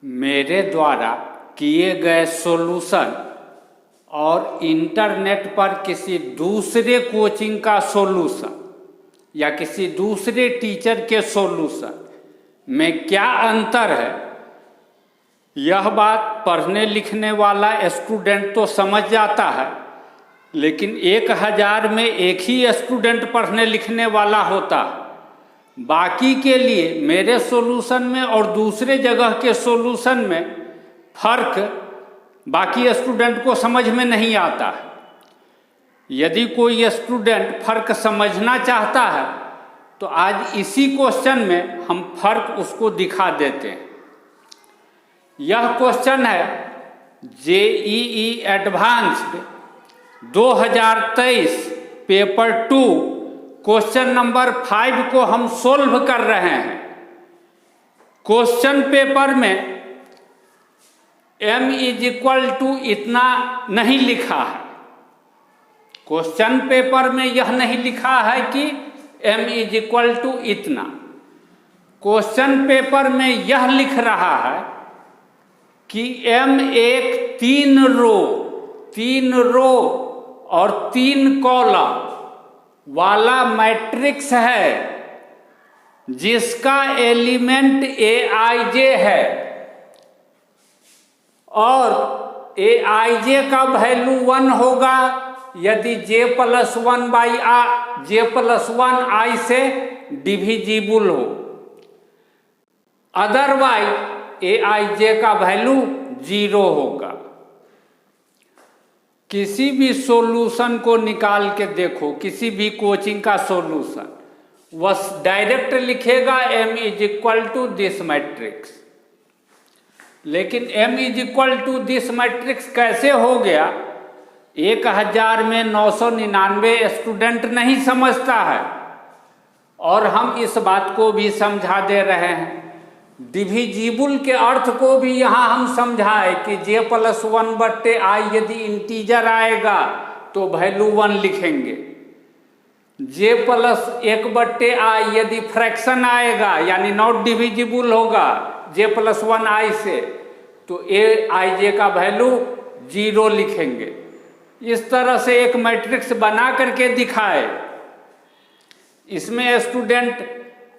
मेरे द्वारा किए गए सॉल्यूशन और इंटरनेट पर किसी दूसरे कोचिंग का सॉल्यूशन या किसी दूसरे टीचर के सॉल्यूशन में क्या अंतर है, यह बात पढ़ने लिखने वाला स्टूडेंट तो समझ जाता है, लेकिन 1000 में एक ही स्टूडेंट पढ़ने लिखने वाला होता है। बाकी के लिए मेरे सॉल्यूशन में और दूसरे जगह के सॉल्यूशन में फर्क बाकी स्टूडेंट को समझ में नहीं आता है। यदि कोई स्टूडेंट फर्क समझना चाहता है तो आज इसी क्वेश्चन में हम फर्क उसको दिखा देते हैं। यह क्वेश्चन है JEE advanced 2023 paper 2 question number 5 को हम सोल्व कर रहे हैं। क्वेश्चन पेपर में m = इतना नहीं लिखा है। क्वेश्चन पेपर में यह नहीं लिखा है कि m = इतना। क्वेश्चन पेपर में यह लिख रहा है कि m एक 3 रो और 3 कॉलम वाला मैट्रिक्स है जिसका एलिमेंट aij है और aij का वैल्यू 1 होगा यदि j+1 i से डिविजिबल हो, अदरवाइज aij का वैल्यू 0 होगा। किसी भी सॉल्यूशन को निकाल के देखो, किसी भी कोचिंग का सॉल्यूशन, वह डायरेक्ट लिखेगा m = दिस मैट्रिक्स। लेकिन m = दिस मैट्रिक्स कैसे हो गया, 1000 में 999 स्टूडेंट नहीं समझता है। और हम इस बात को भी समझा दे रहे हैं, डिविजिबल के अर्थ को भी यहाँ हम समझाए कि j+1/i यदि इंटीजर आएगा तो वैल्यू 1 लिखेंगे, j+1/i यदि फ्रैक्शन आएगा यानी नॉट डिविजिबल होगा j+1i से तो aij का वैल्यू 0 लिखेंगे। इस तरह से एक मैट्रिक्स बना करके दिखाए। इसमें स्टूडेंट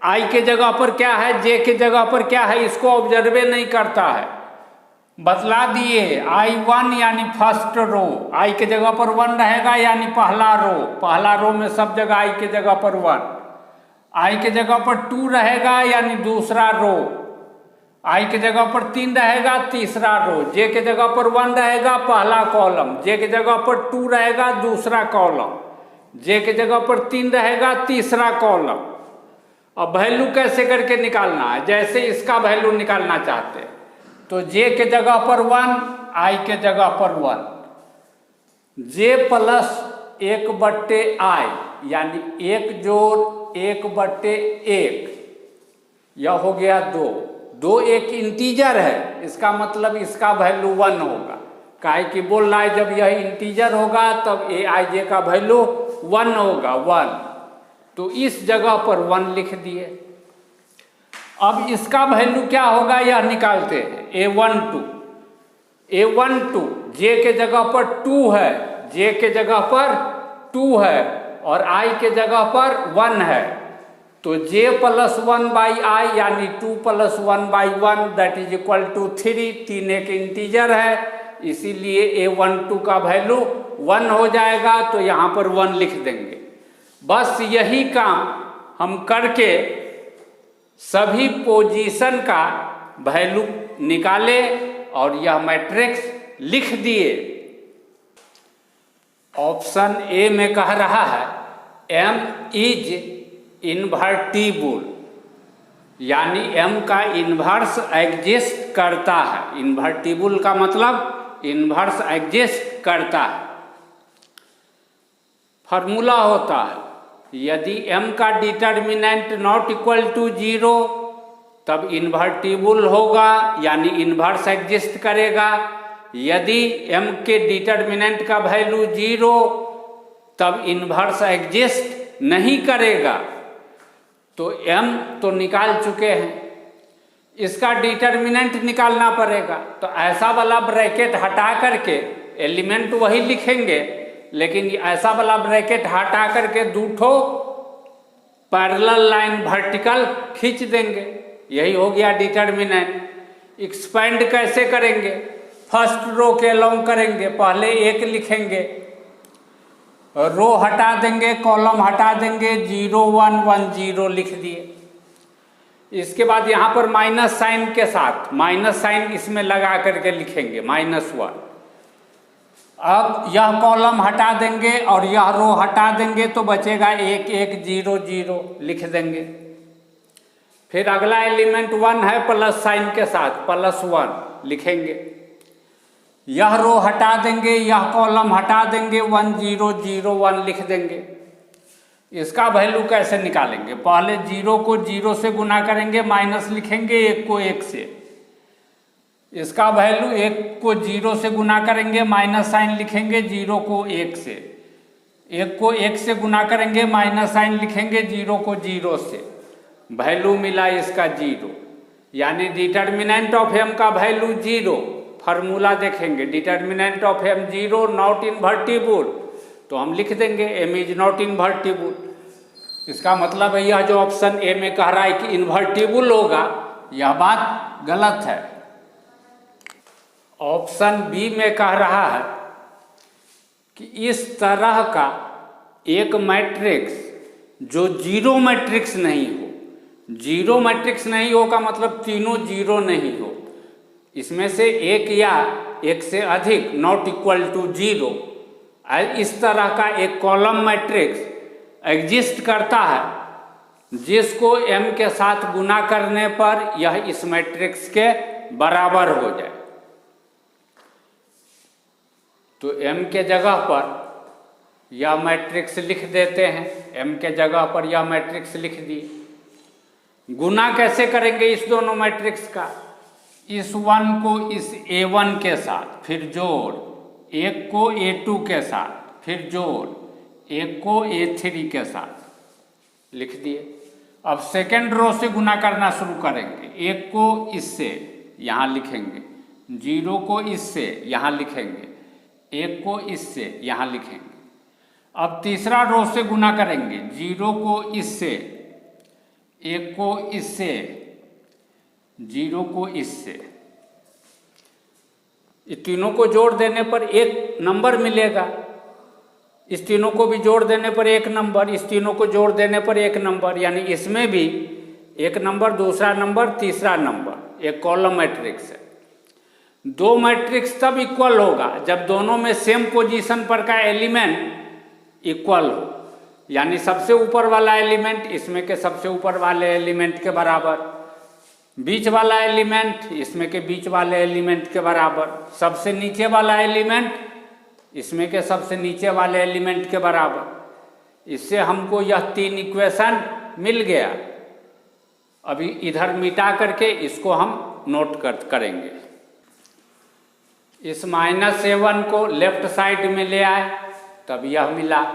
i के जगह पर क्या है, j के जगह पर क्या है, इसको ऑब्जर्वे नहीं करता है। बतला दिए I1 यानी फर्स्ट रो, i के जगह पर 1 रहेगा यानी पहला रो में सब जगह i के जगह पर 1, i के जगह पर 2 रहेगा यानी दूसरा रो, i के जगह पर 3 रहेगा तीसरा रो, j के जगह पर 1 रहेगा पहला कॉलम, j के जगह पर 2 रहेगा दूसरा कॉलम, j के जगह पर 3 रहेगा तीसरा कॉलम। अब वैल्यू कैसे करके निकालना है, जैसे इसका वैल्यू निकालना चाहते हैं तो j के जगह पर 1, i के जगह पर 1, j+1/i यानी 1 + 1/1, यह हो गया 2 एक इंटीजर है, इसका मतलब इसका वैल्यू 1 होगा। काहे कि बोल रहा है जब यह इंटीजर होगा तब aij का वैल्यू 1 होगा, 1, तो इस जगह पर 1 लिख दिए। अब इसका वैल्यू क्या होगा यह निकालते हैं, a12 j के जगह पर 2 है, j के जगह पर 2 है और i के जगह पर 1 है, तो j+1/i यानी 2+1/1 दैट इज इक्वल टू 3। 3 एक इंटीजर है, इसीलिए a12 का वैल्यू 1 हो जाएगा, तो यहाँ पर 1 लिख देंगे। बस यही काम हम करके सभी पोजीशन का वैल्यू निकाले और यह मैट्रिक्स लिख दिए। ऑप्शन ए में कह रहा है m इज इन्वर्टिबल, यानी m का इन्वर्स एग्जिस्ट करता है। इन्वर्टिबल का मतलब इन्वर्स एग्जिस्ट करता है। फार्मूला होता है यदि m का डिटर्मिनेंट नॉट इक्वल टू 0 तब इन्वर्टिबल होगा यानी इन्वर्स एग्जिस्ट करेगा। यदि m के डिटर्मिनेंट का वैल्यू 0 तब इन्वर्स एग्जिस्ट नहीं करेगा। तो m तो निकाल चुके हैं, इसका डिटर्मिनेंट निकालना पड़ेगा। तो ऐसा वाला ब्रैकेट हटा करके एलिमेंट वही लिखेंगे, लेकिन ऐसा वाला ब्रैकेट हटा करके दो ठो पैरेलल लाइन वर्टिकल खींच देंगे, यही हो गया डिटर्मिनेंट। एक्सपेंड कैसे करेंगे? फर्स्ट रो के अलोंग करेंगे, पहले एक लिखेंगे, रो हटा देंगे, कॉलम हटा देंगे, 0 1 1 0 लिख दिए। इसके बाद यहाँ पर माइनस साइन के साथ माइनस साइन इसमें लगा करके लिखेंगे -1। अब यह कॉलम हटा देंगे और यह रो हटा देंगे तो बचेगा 1 1 0 0 लिख देंगे। फिर अगला एलिमेंट 1 है, प्लस साइन के साथ +1 लिखेंगे। यह रो हटा देंगे, यह कॉलम हटा देंगे, 1 0 0 1 लिख देंगे। इसका वैल्यू कैसे निकालेंगे? पहले 0 को 0 से गुना करेंगे, माइनस लिखेंगे, 1 को 1 से। इसका वैल्यू 1 को 0 से गुना करेंगे, माइनस साइन लिखेंगे, 0 को 1 से। 1 को 1 से गुना करेंगे, माइनस साइन लिखेंगे, 0 को 0 से। वैल्यू मिला इसका 0, यानी डिटर्मिनेंट ऑफ m का वैल्यू 0। फार्मूला देखेंगे, determinant of m 0 not invertible, तो हम लिख देंगे m इज नॉट इन्वर्टिबल। इसका मतलब है यह जो ऑप्शन ए में कह रहा है कि इन्वर्टिबल होगा, यह बात गलत है। ऑप्शन बी में कह रहा है कि इस तरह का एक मैट्रिक्स जो जीरो मैट्रिक्स नहीं हो, जीरो मैट्रिक्स नहीं हो का मतलब तीनों जीरो नहीं हो, इसमें से एक या एक से अधिक नॉट इक्वल टू 0, इस तरह का एक कॉलम मैट्रिक्स एग्जिस्ट करता है जिसको m के साथ गुना करने पर यह इस मैट्रिक्स के बराबर हो जाए। तो m के जगह पर यह मैट्रिक्स लिख देते हैं, m के जगह पर यह मैट्रिक्स लिख दिए। गुना कैसे करेंगे इस दोनों मैट्रिक्स का? इस 1 को इस A1 के साथ, फिर जोड़, 1 को A2 के साथ, फिर जोड़, 1 को A3 के साथ लिख दिए। अब सेकेंड रो से गुना करना शुरू करेंगे, 1 को इससे यहाँ लिखेंगे, 0 को इससे यहाँ लिखेंगे, 1 को इससे यहाँ लिखेंगे। अब तीसरा रो से गुना करेंगे, 0 को इससे, 1 को इससे, 0 को इससे। इस तीनों को जोड़ देने पर एक नंबर मिलेगा, इस तीनों को भी जोड़ देने पर एक नंबर, इस तीनों को जोड़ देने पर एक नंबर, यानी इसमें भी एक नंबर, दूसरा नंबर, तीसरा नंबर। एक कॉलम मैट्रिक्स है। दो मैट्रिक्स तब इक्वल होगा जब दोनों में सेम पोजीशन पर का एलिमेंट इक्वल हो, यानी सबसे ऊपर वाला एलिमेंट इसमें के सबसे ऊपर वाले एलिमेंट के बराबर, बीच वाला एलिमेंट इसमें के बीच वाले एलिमेंट के बराबर, सबसे नीचे वाला एलिमेंट इसमें के सबसे नीचे वाले एलिमेंट के बराबर। इससे हमको यह 3 इक्वेशन मिल गया। अभी इधर मिटा करके इसको हम नोट करेंगे। इस -A1 को लेफ्ट साइड में ले आए तब यह मिला,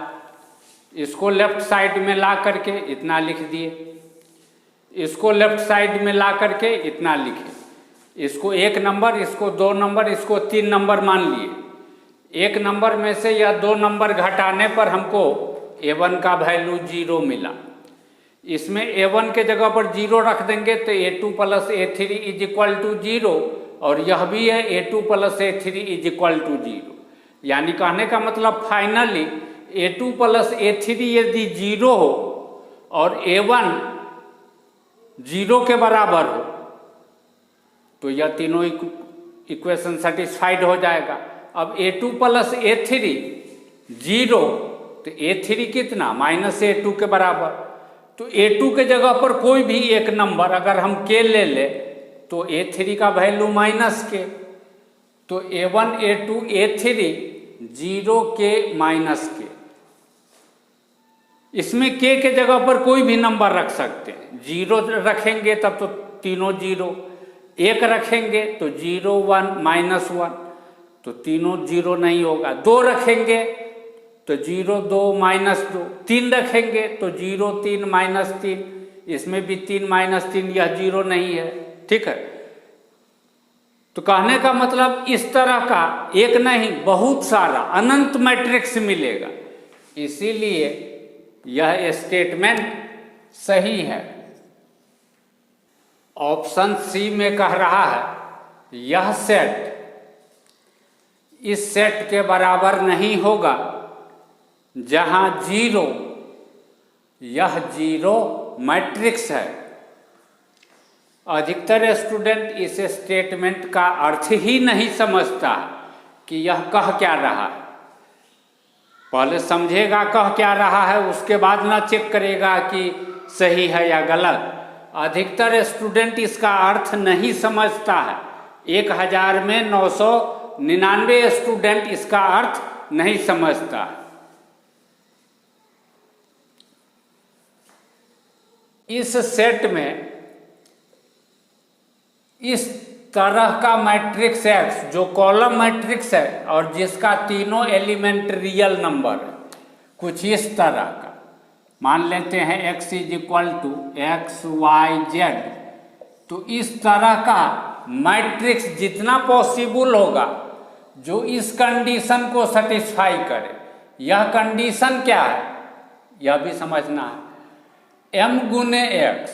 इसको लेफ्ट साइड में ला करके इतना लिख दिए, इसको लेफ्ट साइड में ला करके इतना लिखे, इसको 1 नंबर, इसको 2 नंबर, इसको 3 नंबर मान लिए। 1 नंबर में से यह 2 नंबर घटाने पर हमको A1 का वैल्यू 0 मिला। इसमें A1 के जगह पर 0 रख देंगे तो A2 + A3 is equal to 0, और यह भी है A2 + A3 is equal to 0। यानी कहने का मतलब फाइनली A2 + A3 यदि 0 हो और A1 0 के बराबर हो तो यह तीनों इक्वेशन सेटिस्फाइड हो जाएगा। अब A2 + A3 0, तो A3 कितना? -A2 के बराबर। तो A2 के जगह पर कोई भी एक नंबर अगर हम k ले ले तो A3 का वैल्यू -k, तो A1 A2 A3 0 k -k। इसमें k के जगह पर कोई भी नंबर रख सकते हैं। 0 रखेंगे तब तो तीनों 0, 1 रखेंगे तो 0 1 -1 तो तीनों 0 नहीं होगा, 2 रखेंगे तो 0 2 -2, 3 रखेंगे तो 0 3 -3, इसमें भी 3 -3 यह 0 नहीं है, ठीक है। तो कहने का मतलब इस तरह का एक नहीं बहुत सारा अनंत मैट्रिक्स मिलेगा, इसीलिए यह स्टेटमेंट सही है। ऑप्शन सी में कह रहा है यह सेट इस सेट के बराबर नहीं होगा जहां जीरो, यह जीरो मैट्रिक्स है। अधिकतर स्टूडेंट इस स्टेटमेंट का अर्थ ही नहीं समझता कि यह कह क्या रहा है। पहले समझेगा कह क्या रहा है, उसके बाद ना चेक करेगा कि सही है या गलत। अधिकतर स्टूडेंट इसका अर्थ नहीं समझता है। 1000 में 999 स्टूडेंट इसका अर्थ नहीं समझता। इस सेट में इस तरह का मैट्रिक्स एक्स जो कॉलम मैट्रिक्स है और जिसका तीनों एलिमेंट रियल नंबर है, कुछ इस तरह का मान लेते हैं x is equal to x y z. तो इस तरह का मैट्रिक्स जितना पॉसिबल होगा जो इस कंडीशन को सेटिस्फाई करे। यह कंडीशन क्या है यह भी समझना है। m गुने x,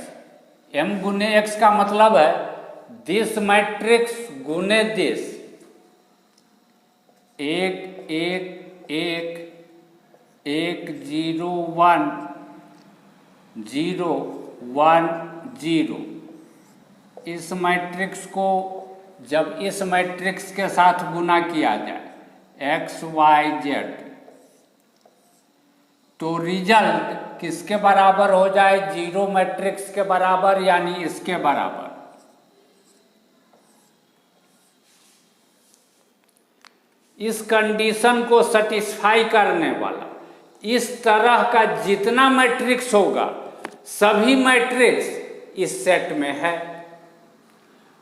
m गुने x का मतलब है दिस मैट्रिक्स गुने दिस, एक एक एक एक 0 1 0 1 0। इस मैट्रिक्स को जब इस मैट्रिक्स के साथ गुना किया जाए x y z, तो रिजल्ट किसके बराबर हो जाए? जीरो मैट्रिक्स के बराबर, यानी इसके बराबर। इस कंडीशन को सेटिस्फाई करने वाला इस तरह का जितना मैट्रिक्स होगा सभी मैट्रिक्स इस सेट में है।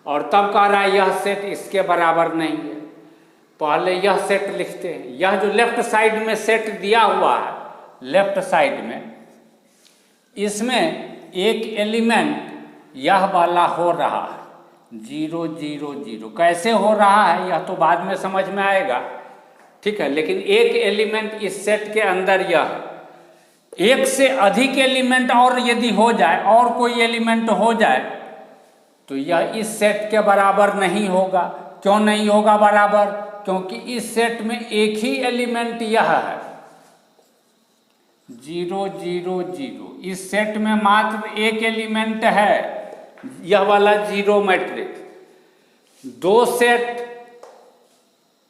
और तब कह रहा है यह सेट इसके बराबर नहीं है। पहले यह सेट लिखते हैं। यह जो लेफ्ट साइड में सेट दिया हुआ है, लेफ्ट साइड में, इसमें एक एलिमेंट यह वाला हो रहा है 0 0 0। कैसे हो रहा है यह तो बाद में समझ में आएगा, ठीक है। लेकिन एक एलिमेंट इस सेट के अंदर यह है। एक से अधिक एलिमेंट और यदि हो जाए और कोई एलिमेंट हो जाए तो यह इस सेट के बराबर नहीं होगा। क्यों नहीं होगा बराबर? क्योंकि इस सेट में एक ही एलिमेंट यह है 0 0 0। इस सेट में मात्र एक एलिमेंट है यह वाला जीरो मैट्रिक्स। दो सेट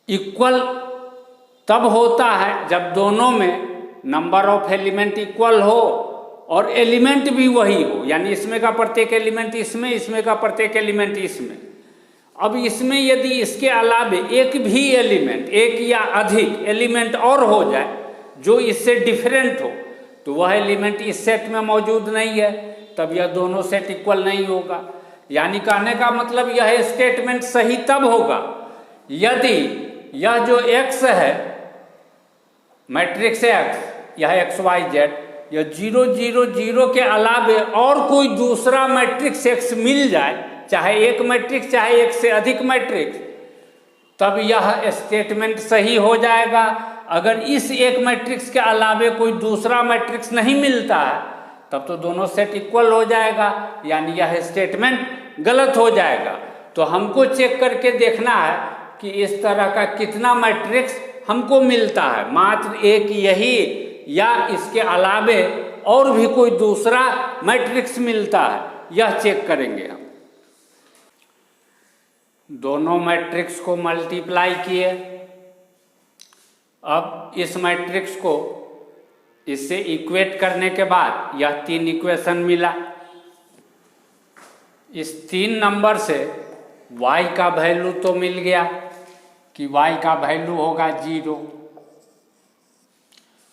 इक्वल तब होता है जब दोनों में नंबर ऑफ एलिमेंट इक्वल हो और एलिमेंट भी वही हो, यानी इसमें का प्रत्येक एलिमेंट इसमें, इसमें का प्रत्येक एलिमेंट इसमें। अब इसमें यदि इसके अलावे एक भी एलिमेंट, एक या अधिक एलिमेंट और हो जाए जो इससे डिफरेंट हो, तो वह एलिमेंट इस सेट में मौजूद नहीं है, तब यह दोनों सेट इक्वल नहीं होगा। यानी कहने का मतलब यह स्टेटमेंट सही तब होगा यदि यह जो x है मैट्रिक्स x, यह x y z, यह 0 0 0 के अलावे और कोई दूसरा मैट्रिक्स x मिल जाए, चाहे एक मैट्रिक्स चाहे एक से अधिक मैट्रिक्स, तब यह स्टेटमेंट सही हो जाएगा। अगर इस एक मैट्रिक्स के अलावे कोई दूसरा मैट्रिक्स नहीं मिलता है तब तो दोनों सेट इक्वल हो जाएगा, यानी यह स्टेटमेंट गलत हो जाएगा। तो हमको चेक करके देखना है कि इस तरह का कितना मैट्रिक्स हमको मिलता है, मात्र एक यही या इसके अलावे और भी कोई दूसरा मैट्रिक्स मिलता है, यह चेक करेंगे हम। दोनों मैट्रिक्स को मल्टीप्लाई किए। अब इस मैट्रिक्स को इससे इक्वेट करने के बाद यह 3 इक्वेशन मिला। इस 3 नंबर से y का वैल्यू तो मिल गया कि y का वैल्यू होगा 0।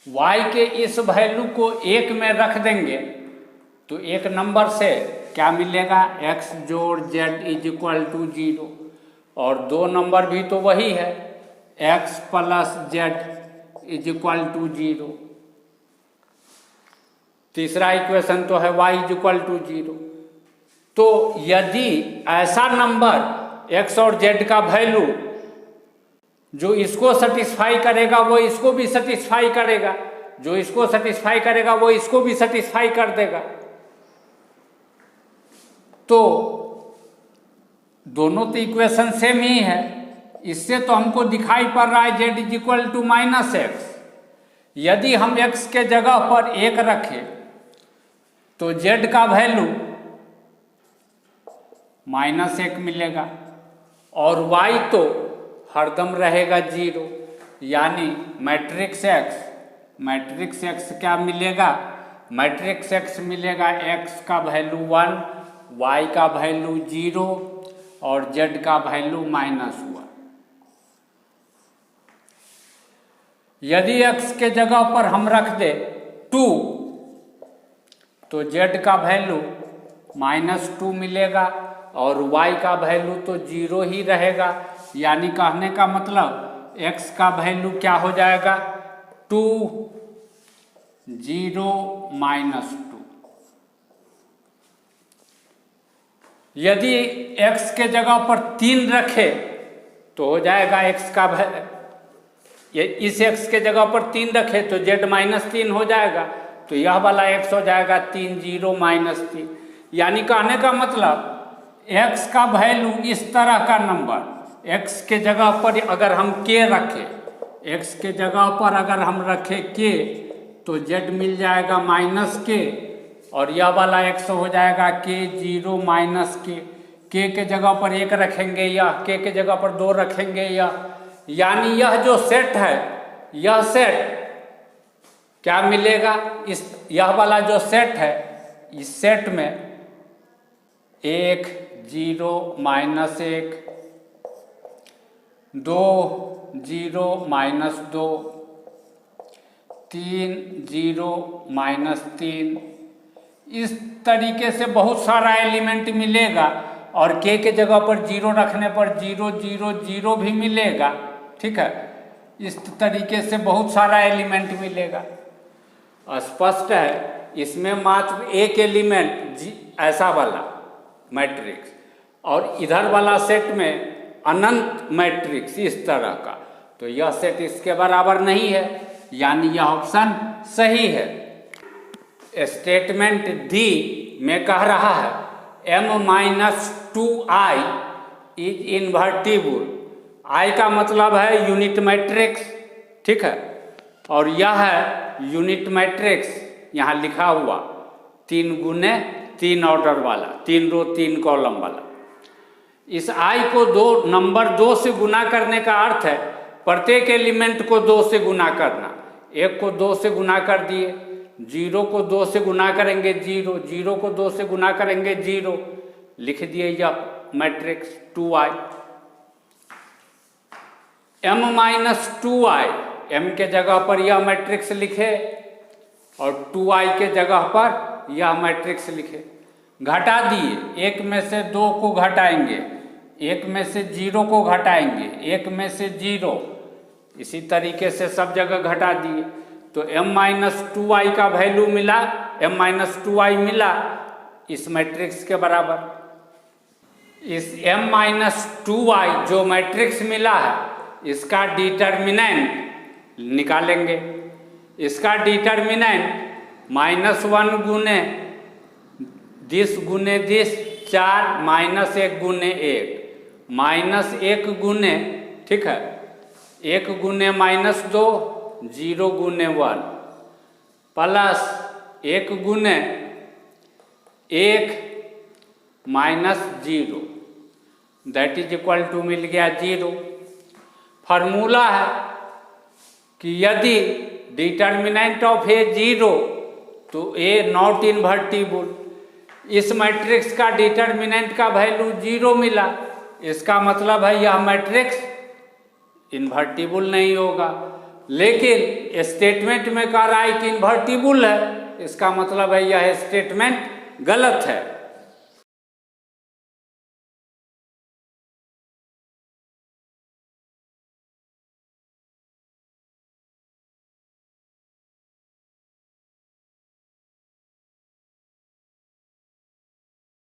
y के इस वैल्यू को 1 में रख देंगे तो एक नंबर से क्या मिलेगा? x जोड़ z इज इक्वल टू 0। और 2 नंबर भी तो वही है, x plus z is equal to 0। तीसरा इक्वेशन तो है y इज इक्वल टू 0। तो यदि ऐसा नंबर x और z का वैल्यू जो इसको सेटिस्फाई करेगा वो इसको भी सेटिस्फाई करेगा, जो इसको सेटिस्फाई करेगा वो इसको भी सेटिस्फाई कर देगा, तो दोनों तो इक्वेशन सेम ही है। इससे तो हमको दिखाई पड़ रहा है z is equal to minus x. यदि हम x के जगह पर 1 रखें तो z का वैल्यू -1 मिलेगा और y तो हरदम रहेगा 0, यानी मैट्रिक्स x क्या मिलेगा, मैट्रिक्स x मिलेगा x का वैल्यू 1, y का वैल्यू 0 और z का वैल्यू -1। यदि x के जगह पर हम रख दे 2 तो z का वैल्यू -2 मिलेगा और y का वैल्यू तो 0 ही रहेगा, यानी कहने का मतलब x का वैल्यू क्या हो जाएगा 2 0 -2। यदि x के जगह पर 3 रखे तो हो जाएगा x का इस x के जगह पर 3 रखे तो z -3 हो जाएगा, तो यह वाला x हो जाएगा 3 0 -3। यानी कहने का मतलब x का वैल्यू इस तरह का नंबर x के जगह पर अगर हम k रखें, x के जगह पर अगर हम रखें k तो z मिल जाएगा -k और यह वाला x हो जाएगा k 0 -k के जगह पर 1 रखेंगे या k के जगह पर 2 रखेंगे या, यानी यह जो सेट है यह सेट क्या मिलेगा, इस यह वाला जो सेट है इस सेट में 1 0 -1 2 0 -2 3 0 -3 इस तरीके से बहुत सारा एलिमेंट मिलेगा और k के जगह पर 0 रखने पर 0 0 0 भी मिलेगा। ठीक है, इस तरीके से बहुत सारा एलिमेंट मिलेगा। स्पष्ट है, इसमें मात्र एक एलिमेंट ऐसा वाला मैट्रिक्स और इधर वाला सेट में अनंत मैट्रिक्स इस तरह का, तो यह सेट इसके बराबर नहीं है, यानी यह ऑप्शन सही है। स्टेटमेंट डी में कह रहा है m-2i इज इन्वर्टिबल। i का मतलब है यूनिट मैट्रिक्स, ठीक है, और यह है यूनिट मैट्रिक्स यहाँ लिखा हुआ 3 गुने 3 ऑर्डर वाला, 3 रो 3 कॉलम वाला। इस i को नंबर 2 से गुना करने का अर्थ है प्रत्येक एलिमेंट को 2 से गुना करना। 1 को 2 से गुना कर दिए, 0 को 2 से गुना करेंगे 0, 0 को 2 से गुना करेंगे 0, लिख दिए यह मैट्रिक्स 2i। m-2i, m के जगह पर यह मैट्रिक्स लिखे और 2i के जगह पर यह मैट्रिक्स लिखे। घटा दिए, 1 में से 2 को घटाएंगे, 1 में से 0 को घटाएंगे, 1 में से 0, इसी तरीके से सब जगह घटा दिए तो m-2i का वैल्यू मिला, m-2i मिला इस मैट्रिक्स के बराबर। इस m-2i जो मैट्रिक्स मिला है इसका डिटर्मिनेंट निकालेंगे। इसका डिटर्मिनेंट -1 गुने दिस 4 -1 गुने 1 -1 गुने, ठीक है, 1 गुने -2 0 गुने 1 प्लस 1 गुने 1 -0 दैट इज इक्वल टू मिल गया 0। फार्मूला है कि यदि डिटर्मिनेंट ऑफ ए 0 तो ए नॉट इन्वर्टिबल। इस मैट्रिक्स का डिटर्मिनेंट का वैल्यू 0 मिला, इसका मतलब है यह मैट्रिक्स इन्वर्टिबल नहीं होगा। लेकिन स्टेटमेंट में कह रहा है कि इन्वर्टिबल है, इसका मतलब है यह स्टेटमेंट गलत है।